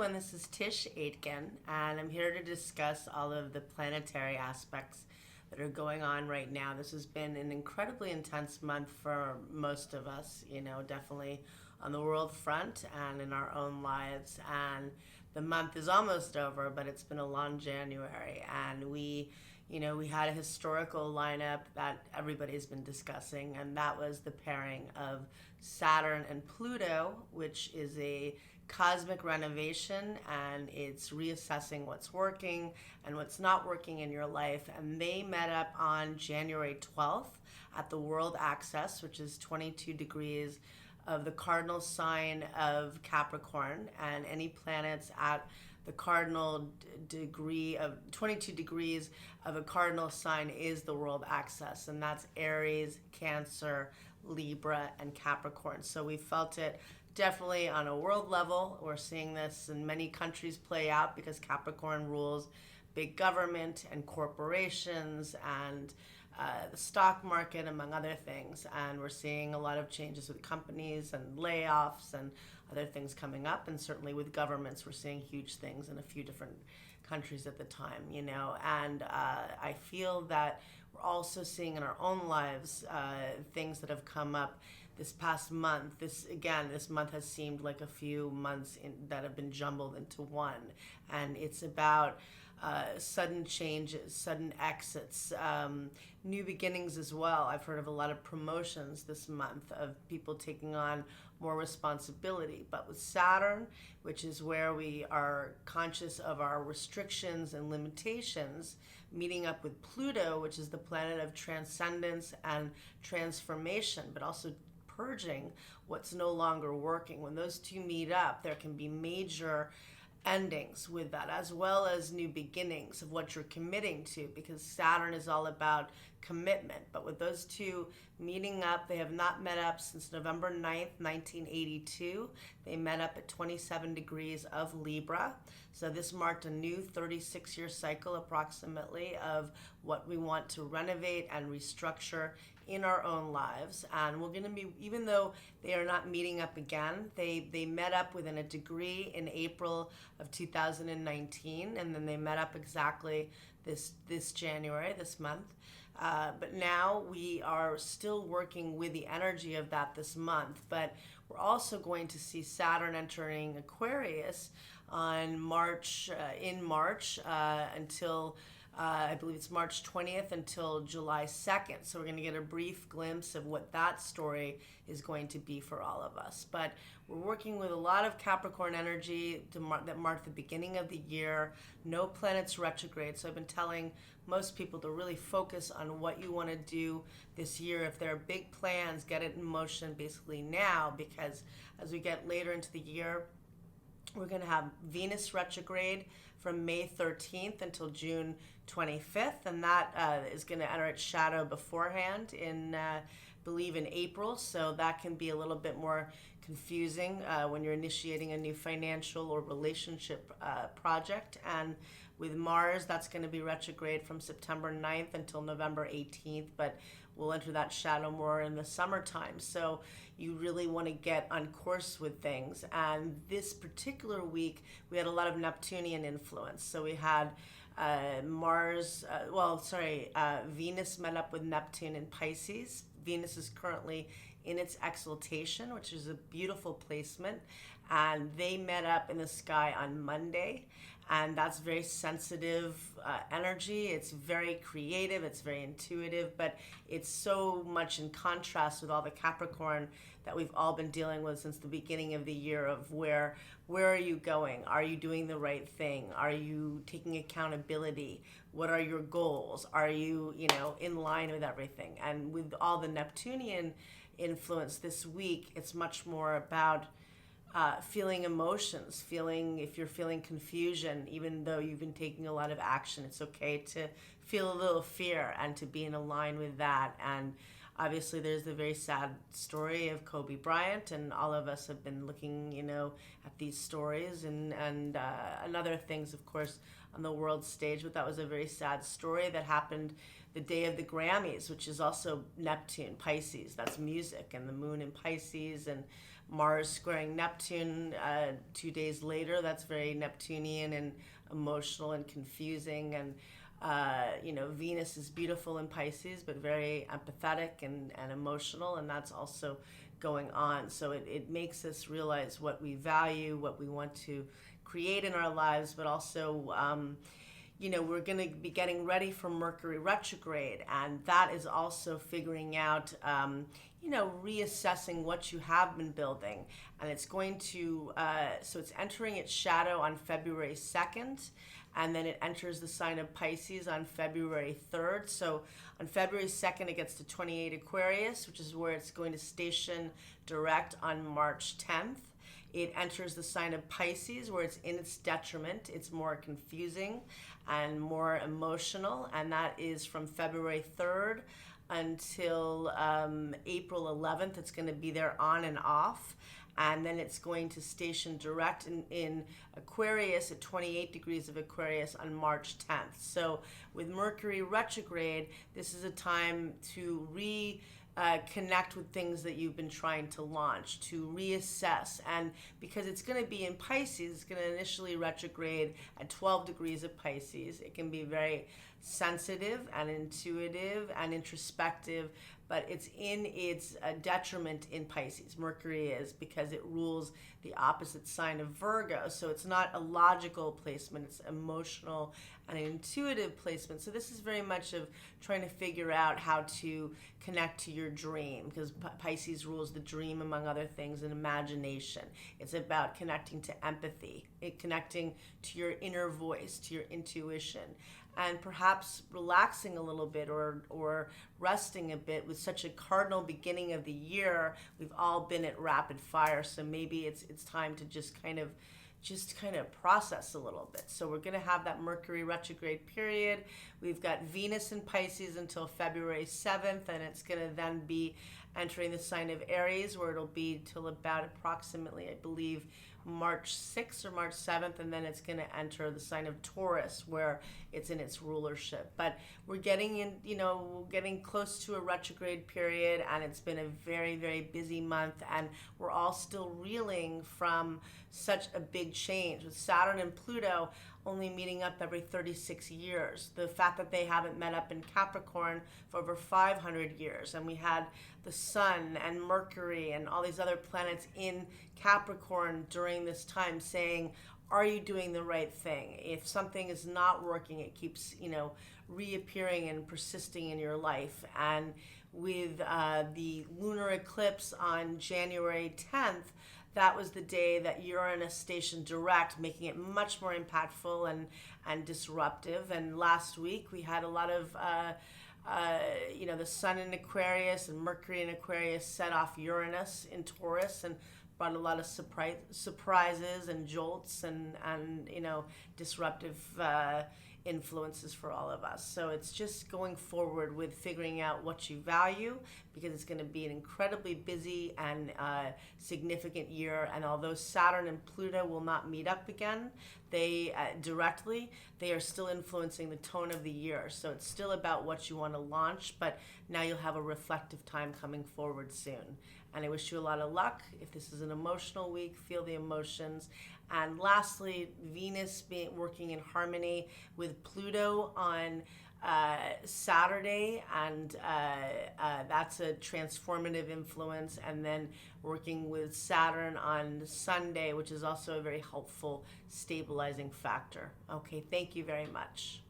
everyone, this is Tish Aitken, and I'm here to discuss all of the planetary aspects that are going on right now. This has been an incredibly intense month for most of us, definitely on the world front and in our own lives. And the month is almost over, but it's been a long January, and we had a historical lineup that everybody's been discussing, and that was the pairing of Saturn and Pluto, which is a cosmic renovation, and it's reassessing what's working and what's not working in your life. And they met up on January 12th at the world axis, which is 22 degrees of the cardinal sign of Capricorn, and any planets at the cardinal degree of 22 degrees of a cardinal sign is the world axis, and that's Aries, Cancer, Libra, and Capricorn. So we felt it definitely on a world level. We're seeing this in many countries play out because Capricorn rules big government and corporations and the stock market, among other things. And we're seeing a lot of changes with companies and layoffs and other things coming up. And certainly with governments, we're seeing huge things in a few different countries at the time, And I feel that we're also seeing in our own lives things that have come up this past month. This month has seemed like a few months that have been jumbled into one. And it's about sudden changes, sudden exits, new beginnings as well. I've heard of a lot of promotions this month of people taking on more responsibility. But with Saturn, which is where we are conscious of our restrictions and limitations, meeting up with Pluto, which is the planet of transcendence and transformation, but also purging what's no longer working. When those two meet up, there can be major endings with that, as well as new beginnings of what you're committing to, because Saturn is all about commitment. But with those two meeting up, they have not met up since November 9th, 1982. They met up at 27 degrees of Libra. So this marked a new 36-year cycle approximately of what we want to renovate and restructure in our own lives. And we're going to be, even though they are not meeting up again, they met up within a degree in April of 2019, and then they met up exactly this January, this month. But now we are still working with the energy of that this month, but we're also going to see Saturn entering Aquarius on March until I believe it's March 20th until July 2nd. So we're going to get a brief glimpse of what that story is going to be for all of us. But we're working with a lot of Capricorn energy that mark the beginning of the year. No planets retrograde. So I've been telling most people to really focus on what you want to do this year. If there are big plans, get it in motion basically now, because as we get later into the year, we're going to have Venus retrograde from May 13th until June 25th, and that is going to enter its shadow beforehand in, believe, in April. So that can be a little bit more confusing when you're initiating a new financial or relationship project. And with Mars, that's going to be retrograde from September 9th until November 18th, but we'll enter that shadow more in the summertime. So you really want to get on course with things. And this particular week, we had a lot of Neptunian influence. So we had Venus met up with Neptune in Pisces. Venus is currently in its exaltation, which is a beautiful placement. And they met up in the sky on Monday. And that's very sensitive energy. It's very creative. It's very intuitive. But it's so much in contrast with all the Capricorn that we've all been dealing with since the beginning of the year of where are you going? Are you doing the right thing? Are you taking accountability? What are your goals? Are you, in line with everything? And with all the Neptunian influence this week, it's much more about feeling emotions, if you're feeling confusion, even though you've been taking a lot of action, it's okay to feel a little fear and to be in line with that. And obviously there's the very sad story of Kobe Bryant, and all of us have been looking, at these stories and other things, of course, on the world stage. But that was a very sad story that happened the day of the Grammys, which is also Neptune, Pisces. That's music, and the moon in Pisces, and Mars squaring Neptune 2 days later. That's very Neptunian and emotional and confusing. And Venus is beautiful in Pisces, but very empathetic and emotional, and that's also going on. So it makes us realize what we value, what we want to create in our lives, but also we're going to be getting ready for Mercury retrograde, and that is also figuring out, reassessing what you have been building. And it's going to, so it's entering its shadow on February 2nd, and then it enters the sign of Pisces on February 3rd. So on February 2nd, it gets to 28 Aquarius, which is where it's going to station direct on March 10th. It enters the sign of Pisces, where it's in its detriment. It's more confusing and more emotional, and that is from February 3rd until April 11th. It's going to be there on and off, and then it's going to station direct in Aquarius at 28 degrees of Aquarius on March 10th. So with Mercury retrograde, this is a time to connect with things that you've been trying to launch, to reassess. And because it's going to be in Pisces, it's going to initially retrograde at 12 degrees of Pisces. It can be very sensitive and intuitive and introspective, but it's in its detriment in Pisces. Mercury is, because it rules the opposite sign of Virgo. So it's not a logical placement, it's emotional and an intuitive placement. So this is very much of trying to figure out how to connect to your dream, because Pisces rules the dream, among other things, and imagination. It's about connecting to empathy, connecting to your inner voice, to your intuition, and perhaps relaxing a little bit or resting a bit. With such a cardinal beginning of the year, we've all been at rapid fire, so maybe it's time to just kind of process a little bit. So we're going to have that Mercury retrograde period. We've got Venus in Pisces until February 7th, and it's going to then be entering the sign of Aries, where it'll be till about approximately, I believe, March 6th or March 7th, and then it's going to enter the sign of Taurus, where it's in its rulership. But we're getting getting close to a retrograde period, and it's been a very, very busy month, and we're all still reeling from such a big change, with Saturn and Pluto only meeting up every 36 years. The fact that they haven't met up in Capricorn for over 500 years, and we had the Sun and Mercury and all these other planets in Capricorn during this time saying, are you doing the right thing? If something is not working, it keeps, reappearing and persisting in your life. And with the lunar eclipse on January 10th, that was the day that Uranus stationed direct, making it much more impactful and disruptive. And last week we had a lot of, the Sun in Aquarius and Mercury in Aquarius set off Uranus in Taurus and brought a lot of surprises and jolts and disruptive influences for all of us. So it's just going forward with figuring out what you value, because it's going to be an incredibly busy and significant year. And although Saturn and Pluto will not meet up again, they are still influencing the tone of the year. So it's still about what you want to launch, but now you'll have a reflective time coming forward soon. And I wish you a lot of luck. If this is an emotional week, feel the emotions. And lastly, Venus working in harmony with Pluto on Saturday, and that's a transformative influence. And then working with Saturn on Sunday, which is also a very helpful stabilizing factor. Okay, thank you very much.